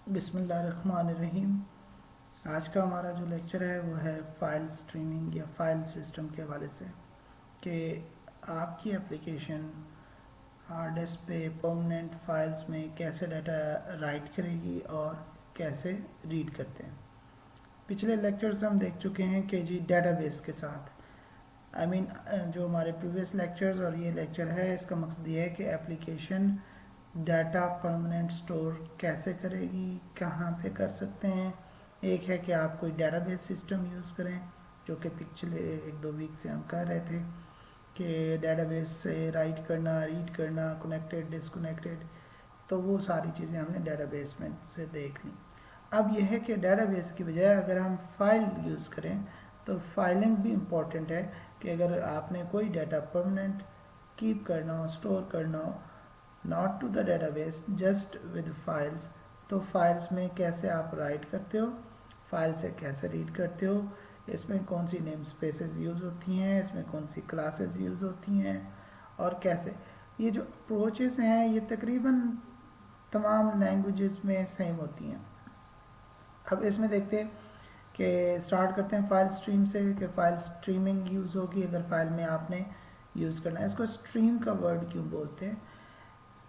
बिस्मिल्लाहिर्रहमानिर्रहीम। आज का हमारा जो लेक्चर है वो है फाइल स्ट्रीमिंग या फाइल सिस्टम के हवाले से कि आपकी एप्लीकेशन हार्ड डिस्क पे परमानेंट फाइल्स में कैसे डाटा राइट करेगी और कैसे रीड करते हैं। पिछले लेक्चर्स हम देख चुके हैं कि जी डेटाबेस के साथ जो हमारे प्रीवियस लेक्चर्स और ये लेक्चर है, इसका मकसद ये है कि एप्लीकेशन डाटा परमानेंट स्टोर कैसे करेगी, कहाँ पे कर सकते हैं। एक है कि आप कोई डेटाबेस सिस्टम यूज़ करें, जो कि पिछले 1-2 वीक से हम कर रहे थे कि डेटाबेस से राइट करना, रीड करना, कनेक्टेड, डिसकनेक्टेड, तो वो सारी चीज़ें हमने डेटाबेस में से देख ली। अब यह है कि डेटाबेस की बजाय अगर हम फाइल यूज़ करें तो फाइलिंग भी इम्पॉर्टेंट है कि अगर आपने कोई डाटा परमानेंट कीप करना हो, स्टोर करना हो, not to the database just with files, तो फाइल्स में कैसे आप राइट करते हो, फाइल से कैसे रीड करते हो, इसमें कौन सी नेम स्पेसेस यूज़ होती हैं, इसमें कौन सी क्लासेस यूज़ होती हैं और कैसे। ये जो अप्रोचेस हैं ये तकरीबन तमाम लैंग्वेजेस में सेम होती हैं। अब इसमें देखते हैं कि स्टार्ट करते हैं फाइल स्ट्रीम से कि फाइल स्ट्रीमिंग यूज़ होगी अगर फाइल में आपने यूज़ करना है। इसको स्ट्रीम का वर्ड क्यों बोलते हैं?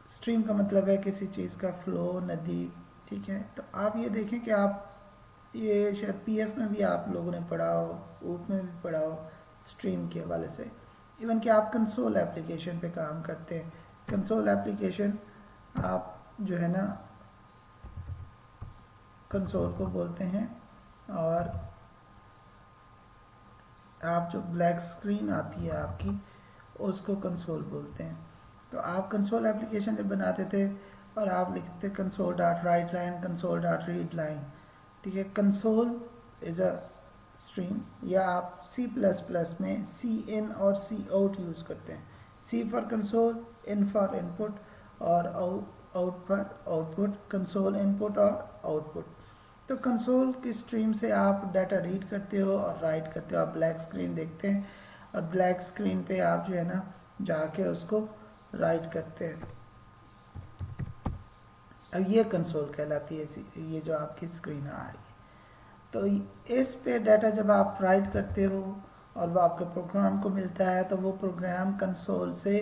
स्ट्रीम का मतलब है किसी चीज़ का फ्लो, नदी, ठीक है। तो आप ये देखें कि आप ये शायद पीएफ में भी आप लोगों ने पढ़ा हो, ऊप में भी पढ़ा हो स्ट्रीम के हवाले से। इवन कि आप कंसोल एप्लीकेशन पे काम करते हैं, कंसोल एप्लीकेशन आप जो है ना कंसोल को बोलते हैं, और आप जो ब्लैक स्क्रीन आती है आपकी उसको कंसोल बोलते हैं। तो आप कंसोल एप्लीकेशन जब बनाते थे और आप लिखते console dot right line, console dot read line, ठीक है। कंसोल इज़ अ स्ट्रीम, या आप C++ में सी इन और सी आउट यूज़ करते हैं। C for console, in for input और out for output, console input और आउटपुट। तो कंसोल की स्ट्रीम से आप डाटा रीड करते हो और राइट करते हो। आप ब्लैक स्क्रीन देखते हैं और ब्लैक स्क्रीन पे आप जो है ना जाके उसको राइट करते हैं। अब ये कंसोल कहलाती है, ये जो आपकी स्क्रीन आ रही है। तो इस पे डाटा जब आप राइट करते हो और वो आपके प्रोग्राम को मिलता है तो वो प्रोग्राम कंसोल से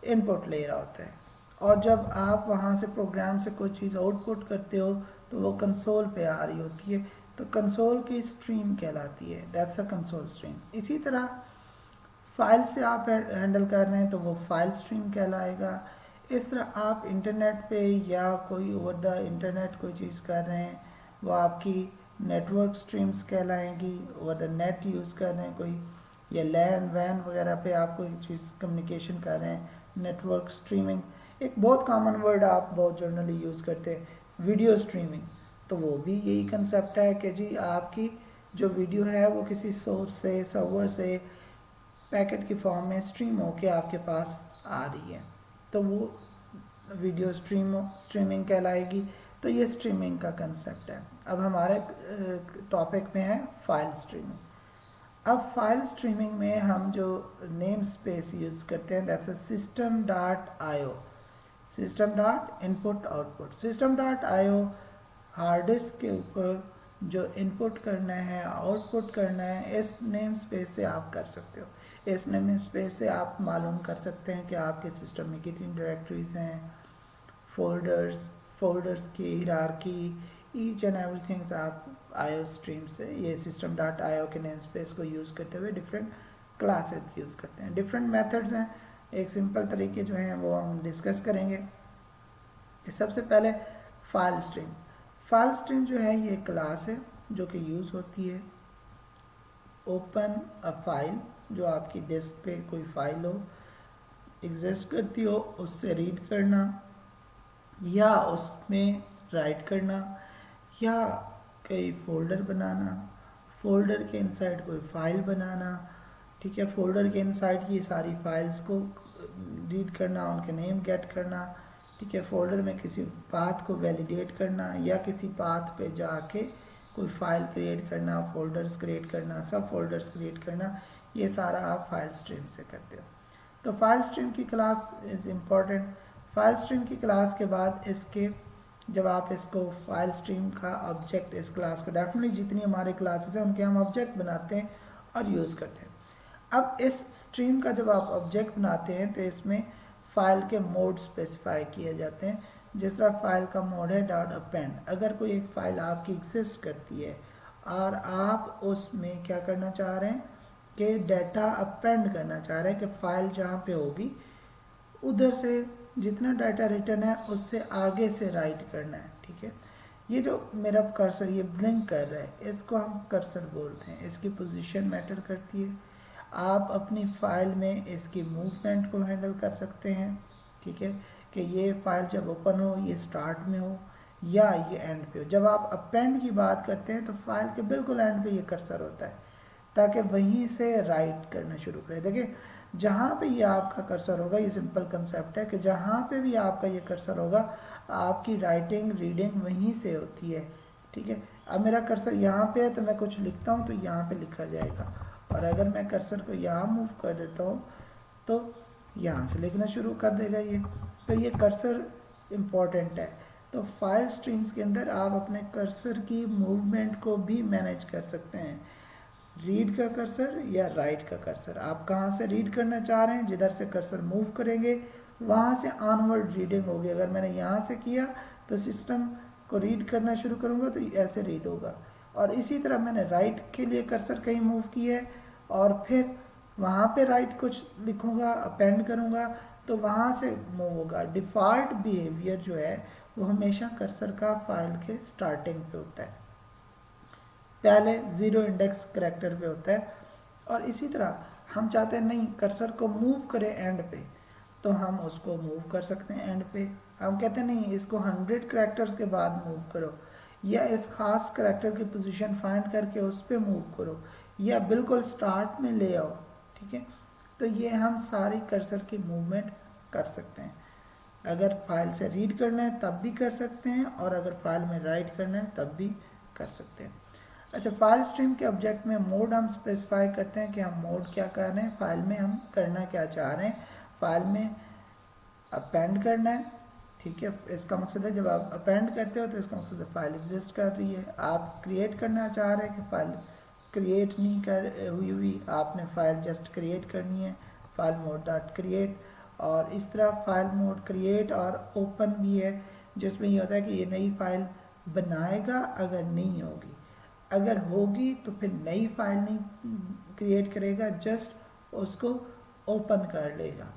इनपुट ले रहा होता है, और जब आप वहाँ से प्रोग्राम से कोई चीज़ आउटपुट करते हो तो वो कंसोल पे आ रही होती है, तो कंसोल की स्ट्रीम कहलाती है, दैट्स अ कंसोल स्ट्रीम। इसी तरह फाइल से आप हैंडल कर रहे हैं तो वो फाइल स्ट्रीम कहलाएगा। इस तरह आप इंटरनेट पे या कोई ओवर द इंटरनेट कोई चीज़ कर रहे हैं वो आपकी नेटवर्क स्ट्रीम्स कहलाएंगी। ओवर द नेट यूज़ कर रहे हैं कोई, या लैन वैन वगैरह पे आप कोई चीज़ कम्युनिकेशन कर रहे हैं, नेटवर्क स्ट्रीमिंग। एक बहुत कॉमन वर्ड आप बहुत जनरली यूज़ करते हैं, वीडियो स्ट्रीमिंग, तो वो भी यही कंसेप्ट है कि जी आपकी जो वीडियो है वो किसी सोर्स से, सर्वर से पैकेट की फॉर्म में स्ट्रीम होके आपके पास आ रही है, तो वो वीडियो स्ट्रीमिंग कहलाएगी। तो ये स्ट्रीमिंग का कंसेप्ट है। अब हमारे टॉपिक में है फाइल स्ट्रीमिंग। अब फाइल स्ट्रीमिंग में हम जो नेम स्पेस यूज़ करते हैं that's system dot IO, system dot input output. System dot IO hard disk के ऊपर जो इनपुट करना है, आउटपुट करना है, इस नेम स्पेस से आप कर सकते हो। इस नेम स्पेस से आप मालूम कर सकते हैं कि आपके सिस्टम में कितनी डायरेक्टरीज हैं, फोल्डर्स की हिरार्की, ईच एंड एवरीथिंग्स आप आईओ स्ट्रीम से, ये सिस्टम डॉट आईओ के नेम स्पेस को यूज़ करते हुए डिफरेंट क्लासेस यूज़ करते हैं। डिफरेंट मेथड्स हैं, एक सिंपल तरीके जो हैं वो हम डिस्कस करेंगे। सबसे पहले फाइल स्ट्रीम। फाइल स्ट्रीम जो है ये क्लास है जो कि यूज़ होती है ओपन अ फाइल, जो आपकी डिस्क पे कोई फाइल हो, एग्जिस्ट करती हो, उससे रीड करना या उसमें राइट करना, या कोई फोल्डर बनाना, फोल्डर के इनसाइड कोई फाइल बनाना, ठीक है। फोल्डर के इनसाइड ये सारी फाइल्स को रीड करना, उनके नेम गेट करना, ठीक है। फोल्डर में किसी पाथ को वैलिडेट करना या किसी पाथ पे जाके कोई फाइल क्रिएट करना, फोल्डर्स क्रिएट करना, सब फोल्डर्स क्रिएट करना, ये सारा आप फाइल स्ट्रीम से करते हो। तो फाइल स्ट्रीम की class is important. File stream की क्लास के बाद इसके जब आप इसको फाइल स्ट्रीम का ऑब्जेक्ट इस क्लास का डेफिनेटली जितनी हमारे क्लासेस हैं उनके हम ऑब्जेक्ट बनाते हैं और यूज़ करते हैं। अब इस स्ट्रीम का जब आप ऑब्जेक्ट बनाते हैं तो इसमें फाइल के मोड स्पेसिफाई किए जाते हैं। जिस तरह फाइल का मोड है डॉट अपेंड। अगर कोई एक फाइल आपकी एग्जिस्ट करती है और आप उसमें क्या करना चाह रहे हैं कि डाटा अपेंड करना चाह रहे हैं कि फाइल जहाँ पे होगी उधर से जितना डाटा रिटर्न है उससे आगे से राइट करना है। ठीक है, ये जो मेरा कर्सर ये ब्लिंक कर रहा है इसको हम कर्सर बोलते हैं। इसकी पोजीशन मैटर करती है। आप अपनी फाइल में इसकी मूवमेंट को हैंडल कर सकते हैं। ठीक है, कि ये फाइल जब ओपन हो ये स्टार्ट में हो या ये एंड पे हो। जब आप अपेंड की बात करते हैं तो फाइल के बिल्कुल एंड पे ये कर्सर होता है ताकि वहीं से राइट करना शुरू करें। देखिए जहाँ पे ये आपका कर्सर होगा, ये सिंपल कंसेप्ट है कि जहाँ पे भी आपका ये कर्सर होगा आपकी राइटिंग रीडिंग वहीं से होती है। ठीक है, अब मेरा कर्सर यहाँ पे है तो मैं कुछ लिखता हूँ तो यहाँ पे लिखा जाएगा, और अगर मैं कर्सर को यहाँ मूव कर देता हूँ तो यहाँ से लिखना शुरू कर देगा ये। तो ये कर्सर इम्पॉर्टेंट है। तो फाइल स्ट्रीम्स के अंदर आप अपने कर्सर की मूवमेंट को भी मैनेज कर सकते हैं। रीड का कर्सर या राइट का कर्सर, आप कहाँ से रीड करना चाह रहे हैं, जिधर से कर्सर मूव करेंगे वहाँ से ऑनवर्ड रीडिंग होगी। अगर मैंने यहाँ से किया तो सिस्टम को रीड करना शुरू करूँगा तो ऐसे रीड होगा, और इसी तरह मैंने राइट के लिए कर्सर कहीं मूव किया है और फिर वहाँ पे राइट कुछ लिखूँगा अपेंड करूँगा तो वहाँ से मूव होगा। डिफ़ॉल्ट बिहेवियर जो है वो हमेशा कर्सर का फाइल के स्टार्टिंग पे होता है, पहले 0 इंडेक्स करैक्टर पे होता है। और इसी तरह हम चाहते हैं नहीं कर्सर को मूव करें एंड पे तो हम उसको मूव कर सकते हैं एंड पे। हम कहते हैं नहीं इसको 100 करैक्टर्स के बाद मूव करो, या इस खास करैक्टर की पोजीशन फाइंड करके उस पर मूव करो, या बिल्कुल स्टार्ट में ले आओ। ठीक है, तो ये हम सारी कर्सर की मूवमेंट कर सकते हैं। अगर फाइल से रीड करना है तब भी कर सकते हैं, और अगर फाइल में राइट करना है तब भी कर सकते हैं। अच्छा, फाइल स्ट्रीम के ऑब्जेक्ट में मोड हम स्पेसिफाई करते हैं कि हम मोड क्या कर रहे हैं, फाइल में हम करना क्या चाह रहे हैं। फाइल में अपेंड करना है। ठीक है, इसका मकसद है जब आप अपेंड करते हो तो इसका मकसद है फाइल एग्जिस्ट कर रही है। आप क्रिएट करना चाह रहे हैं कि फाइल क्रिएट नहीं कर हुई, आपने फाइल जस्ट क्रिएट करनी है, फाइल मोड डॉट क्रिएट। और इस तरह फाइल मोड क्रिएट और ओपन भी है, जिसमें ये होता है कि ये नई फाइल बनाएगा अगर नहीं होगी, अगर होगी तो फिर नई फाइल नहीं क्रिएट करेगा, जस्ट उसको ओपन कर लेगा।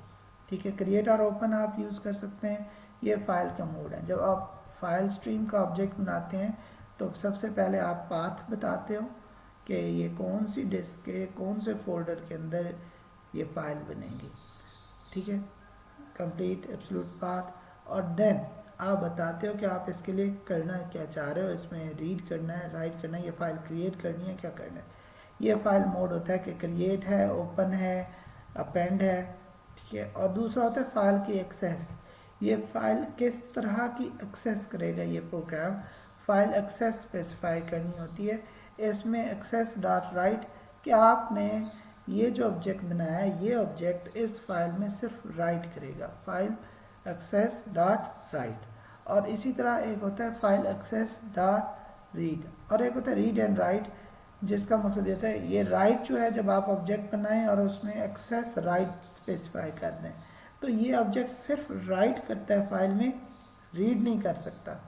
ठीक है, क्रिएट और ओपन आप यूज़ कर सकते हैं। ये फाइल का मोड है। जब आप फाइल स्ट्रीम का ऑब्जेक्ट बनाते हैं तो सबसे पहले आप पाथ बताते हो कि ये कौन सी डिस्क के कौन से फोल्डर के अंदर ये फाइल बनेगी। ठीक है, कंप्लीट एब्सोल्यूट पाथ। और देन आप बताते हो कि आप इसके लिए करना क्या चाह रहे हो, इसमें रीड करना है, राइट करना है, ये फाइल क्रिएट करनी है, क्या करना है। ये फाइल मोड होता है कि क्रिएट है, ओपन है, अपेंड है। ठीक है, और दूसरा होता है फाइल की एक्सेस। ये फाइल किस तरह की एक्सेस करेगा ये प्रोग्राम, फाइल एक्सेस स्पेसिफाई करनी होती है। इसमें एक्सेस डॉट राइट कि आपने ये जो ऑब्जेक्ट बनाया है ये ऑब्जेक्ट इस फाइल में सिर्फ राइट करेगा, फाइल एक्सेस डॉट राइट। और इसी तरह एक होता है फाइल एक्सेस डॉट रीड, और एक होता है रीड एंड राइट, जिसका मकसद ये है ये राइट जो है जब आप ऑब्जेक्ट बनाएं और उसमें एक्सेस राइट स्पेसिफाई कर दें तो ये ऑब्जेक्ट सिर्फ राइट करता है, फाइल में रीड नहीं कर सकता।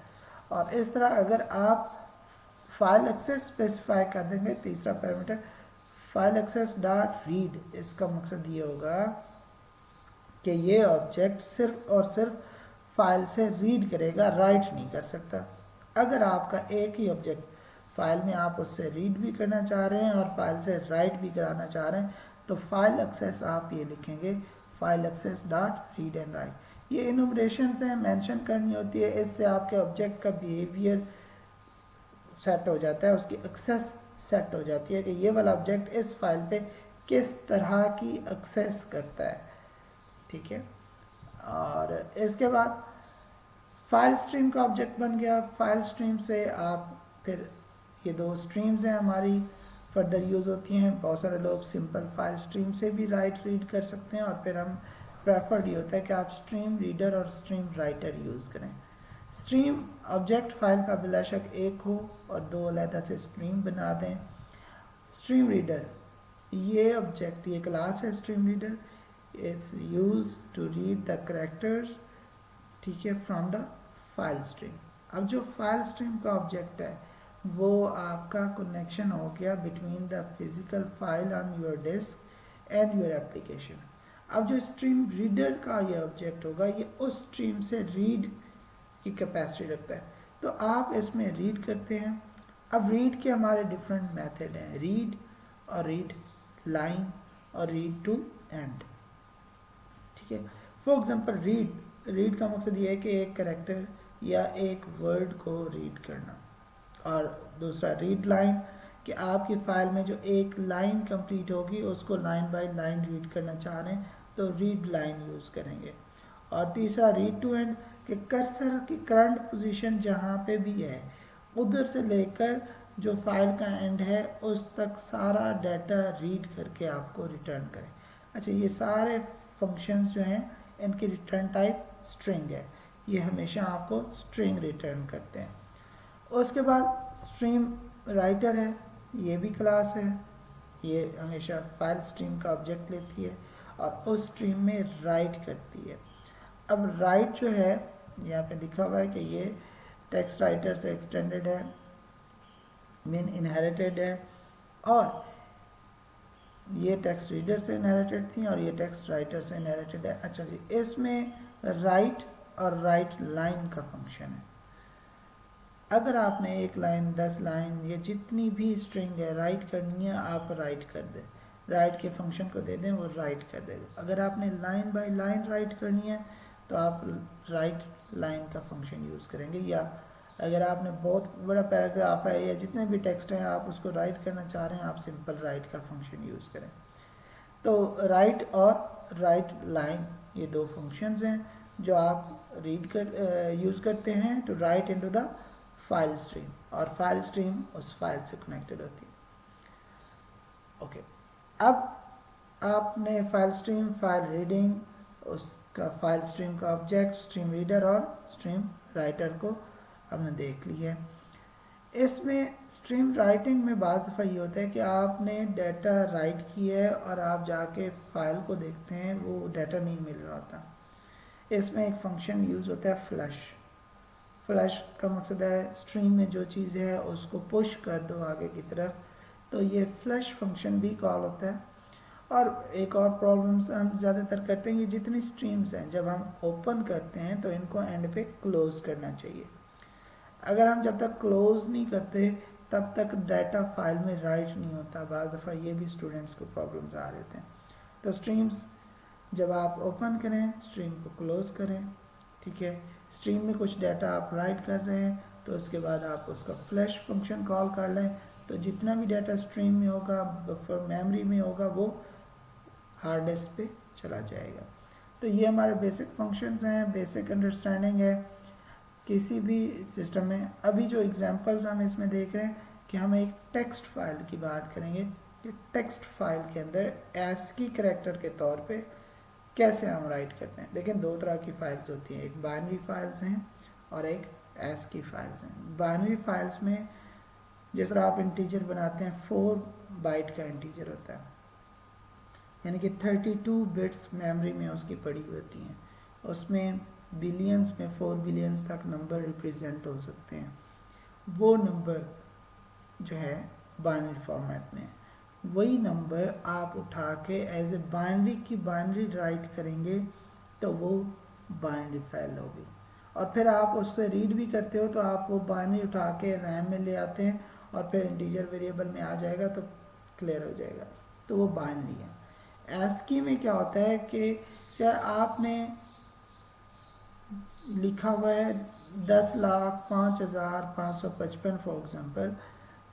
और इस तरह अगर आप फाइल एक्सेस स्पेसिफाई कर देंगे, तीसरा parameter file access dot read, इसका मकसद ये होगा कि ये ऑब्जेक्ट सिर्फ और सिर्फ फाइल से रीड करेगा, राइट नहीं कर सकता। अगर आपका एक ही ऑब्जेक्ट फाइल में आप उससे रीड भी करना चाह रहे हैं और फाइल से राइट भी कराना चाह रहे हैं तो फाइल एक्सेस आप ये लिखेंगे file access dot read and write. ये इनुमरेशन से मेंशन करनी होती है, इससे आपके ऑब्जेक्ट का बिहेवियर सेट हो जाता है, उसकी एक्सेस सेट हो जाती है कि ये वाला ऑब्जेक्ट इस फाइल पे किस तरह की एक्सेस करता है। ठीक है, और इसके बाद फाइल स्ट्रीम का ऑब्जेक्ट बन गया। फाइल स्ट्रीम से आप फिर ये दो स्ट्रीम्स हैं हमारी फर्दर यूज़ होती हैं। बहुत सारे लोग सिंपल फाइल स्ट्रीम से भी राइट रीड कर सकते हैं, और फिर हम प्रेफर्ड ये होता है कि आप स्ट्रीम रीडर और स्ट्रीम राइटर यूज़ करें। स्ट्रीम ऑब्जेक्ट फाइल का बिलाशक एक हो और दो अलहदा से स्ट्रीम बना दें। स्ट्रीम रीडर, ये ऑब्जेक्ट, ये क्लास है stream reader, it's use to read the characters, ठीक है, फ्रॉम द फाइल स्ट्रीम। अब जो फाइल स्ट्रीम का ऑब्जेक्ट है वो आपका कनेक्शन हो गया between the physical file on your disk and your application. अब जो स्ट्रीम रीडर का ये ऑब्जेक्ट होगा ये उस स्ट्रीम से रीड की कैपेसिटी रखता है, तो आप इसमें रीड करते हैं। अब रीड के हमारे डिफरेंट मेथड हैं, रीड और रीड लाइन और रीड टू एंड, ठीक है। फॉर एग्जांपल रीड का मकसद ये है कि एक कैरेक्टर या एक वर्ड को रीड करना, और दूसरा रीड लाइन कि आपकी फाइल में जो एक लाइन कंप्लीट होगी उसको लाइन बाय लाइन रीड करना चाह रहे हैं तो रीड लाइन यूज़ करेंगे। और तीसरा रीड टू एंड कि कर्सर की करंट पोजीशन जहाँ पे भी है उधर से लेकर जो फाइल का एंड है उस तक सारा डाटा रीड करके आपको रिटर्न करें। अच्छा, ये सारे फंक्शंस जो हैं इनकी रिटर्न टाइप स्ट्रिंग है, ये हमेशा आपको स्ट्रिंग रिटर्न करते हैं। उसके बाद स्ट्रीम राइटर है, ये भी क्लास है, ये हमेशा फाइल स्ट्रीम का ऑब्जेक्ट लेती है और उस स्ट्रीम में राइट करती है। अब राइट जो है यहाँ पे लिखा हुआ है कि ये टेक्स्ट राइटर से एक्सटेंडेड है, मीन इनहेरिटेड है, और ये टेक्स्ट रीडर से इनहेरिटेड थी और ये टेक्स्ट राइटर से इनहेरिटेड है। अच्छा जी, इसमें राइट और राइट लाइन का फंक्शन है। अगर आपने एक लाइन 10 लाइन ये जितनी भी स्ट्रिंग है राइट करनी है, आप राइट कर दें, राइट के फंक्शन को दे दें, वो राइट कर देगा। अगर आपने लाइन बाय लाइन राइट करनी है तो आप राइट लाइन का फंक्शन यूज़ करेंगे, या अगर आपने बहुत बड़ा पैराग्राफ है या जितने भी टेक्स्ट हैं आप उसको राइट करना चाह रहे हैं, आप सिंपल राइट का फंक्शन यूज़ करें। तो राइट और राइट लाइन ये दो फंक्शंस हैं जो आप यूज़ करते हैं to write into the file stream, और फाइल स्ट्रीम उस फाइल से कनेक्टेड होती है। ओके, अब आपने फाइल स्ट्रीम, फाइल रीडिंग, उसका फाइल स्ट्रीम का ऑब्जेक्ट, स्ट्रीम रीडर और स्ट्रीम राइटर को हमने देख लिया है। इसमें स्ट्रीम राइटिंग में बाज़ दफ़ा ये होता है कि आपने डाटा राइट किया है और आप जाके फाइल को देखते हैं वो डाटा नहीं मिल रहा होता। इसमें एक फंक्शन यूज़ होता है फ्लश। फ्लश का मकसद है स्ट्रीम में जो चीज़ है उसको पुश कर दो आगे की तरफ, तो ये फ्लश फंक्शन भी कॉल होता है। और एक और प्रॉब्लम्स हम ज़्यादातर करते हैं, ये जितनी स्ट्रीम्स हैं जब हम ओपन करते हैं तो इनको एंड पे क्लोज करना चाहिए। अगर हम जब तक क्लोज नहीं करते तब तक डाटा फाइल में राइट नहीं होता। बाज़ दफ़ा ये भी स्टूडेंट्स को प्रॉब्लम्स आ रहे थे। तो स्ट्रीम्स जब आप ओपन करें स्ट्रीम को क्लोज करें, ठीक है। स्ट्रीम में कुछ डाटा आप राइट कर रहे हैं तो उसके बाद आप उसका फ्लैश फंक्शन कॉल कर लें, तो जितना भी डाटा स्ट्रीम में होगा, बफर मेमोरी में होगा, वो हार्ड डिस्क पे चला जाएगा। तो ये हमारे बेसिक फंक्शंस हैं, बेसिक अंडरस्टैंडिंग है किसी भी सिस्टम में। अभी जो एग्जांपल्स हम इसमें देख रहे हैं कि हम एक टेक्स्ट फाइल की बात करेंगे कि टेक्स्ट फाइल के अंदर ASCII कैरेक्टर के तौर पे कैसे हम राइट करते हैं। देखें, दो तरह की फाइल्स होती हैं, एक बाइनरी फाइल्स हैं और एक ASCII फाइल्स हैं। बाइनरी फाइल्स में जिस तरह आप इंटीजर बनाते हैं 4 बाइट का इंटीजर होता है, यानी कि 32 बिट्स मेमोरी में उसकी पड़ी होती हैं। उसमें बिलियंस में 4 बिलियंस तक नंबर रिप्रेजेंट हो सकते हैं। वो नंबर जो है बाइनरी फॉर्मेट में, वही नंबर आप उठा के एज ए बाइनरी की बाइनरी राइट करेंगे तो वो बाइनरी फाइल होगी। और फिर आप उससे रीड भी करते हो तो आप वो बाइनरी उठा के रैम में ले आते हैं और फिर इंटीजर वेरिएबल में आ जाएगा तो क्लियर हो जाएगा, तो वो बाइनरी है। ASCII में क्या होता है कि चाहे आपने लिखा हुआ है 10,05,555 फॉर एग्जांपल,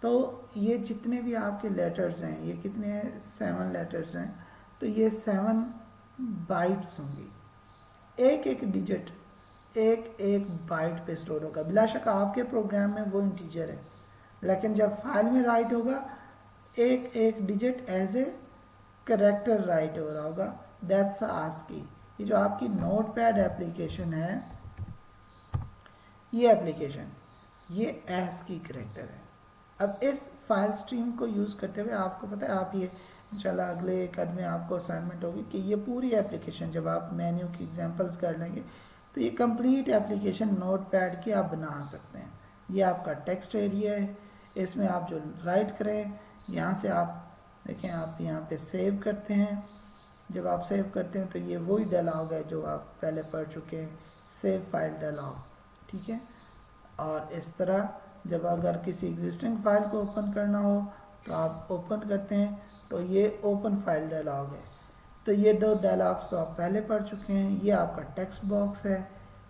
तो ये जितने भी आपके लेटर्स हैं, ये कितने हैं, 7 लेटर्स हैं, तो ये 7 बाइट्स होंगी। एक एक डिजिट एक एक बाइट पे स्टोर होगा। बिलाशक आपके प्रोग्राम में वो इंटीजर है, लेकिन जब फाइल में राइट होगा एक एक digit as a character write हो रहा होगा। That's ASCII। ये जो आपकी नोटपैड एप्लीकेशन है ये एप्लीकेशन, ये एस की करेक्टर है। अब इस फाइल स्ट्रीम को यूज़ करते हुए आपको पता है, आप ये इंशाल्लाह अगले कद में आपको असाइनमेंट होगी कि ये पूरी एप्लीकेशन जब आप मेन्यू की एग्जांपल्स कर लेंगे तो ये कंप्लीट एप्लीकेशन नोटपैड की आप बना सकते हैं। ये आपका टेक्स्ट एरिया है, इसमें आप जो राइट करें, यहाँ से आप देखें, आप यहाँ पे सेव करते हैं। जब आप सेव करते हैं तो ये वही डायलॉग है जो आप पहले पढ़ चुके हैं, सेव फाइल डायलॉग, ठीक है। और इस तरह जब अगर किसी एग्जिस्टिंग फाइल को ओपन करना हो तो आप ओपन करते हैं तो ये ओपन फाइल डायलॉग है। तो ये दो डायलॉग्स तो आप पहले पढ़ चुके हैं। ये आपका टेक्स्ट बॉक्स है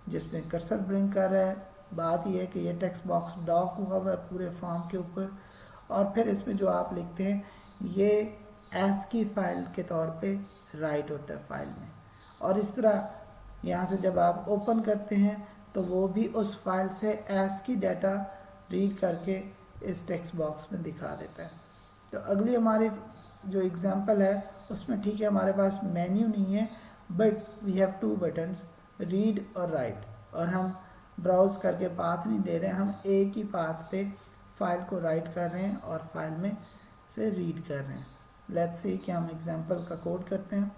जिसमें कर्सर ब्लिंक कर रहा है। बात ये है कि ये टेक्स्ट बॉक्स डॉक हुआ हुआ है पूरे फॉर्म के ऊपर, और फिर इसमें जो आप लिखते हैं ये एस की फाइल के तौर पे राइट होता है फाइल में। और इस तरह यहाँ से जब आप ओपन करते हैं तो वो भी उस फाइल से एस की डाटा रीड करके इस टेक्स्ट बॉक्स में दिखा देता है। तो अगली हमारी जो एग्जांपल है उसमें ठीक है हमारे पास मेन्यू नहीं है, but we have two buttons, read और राइट, और हम ब्राउज करके पाथ नहीं दे रहे हैं, हम एक ही पाथ पे फाइल को राइट कर रहे हैं और फाइल में से रीड कर रहे हैं। लेट्स सी कि हम एग्जांपल का कोड करते हैं।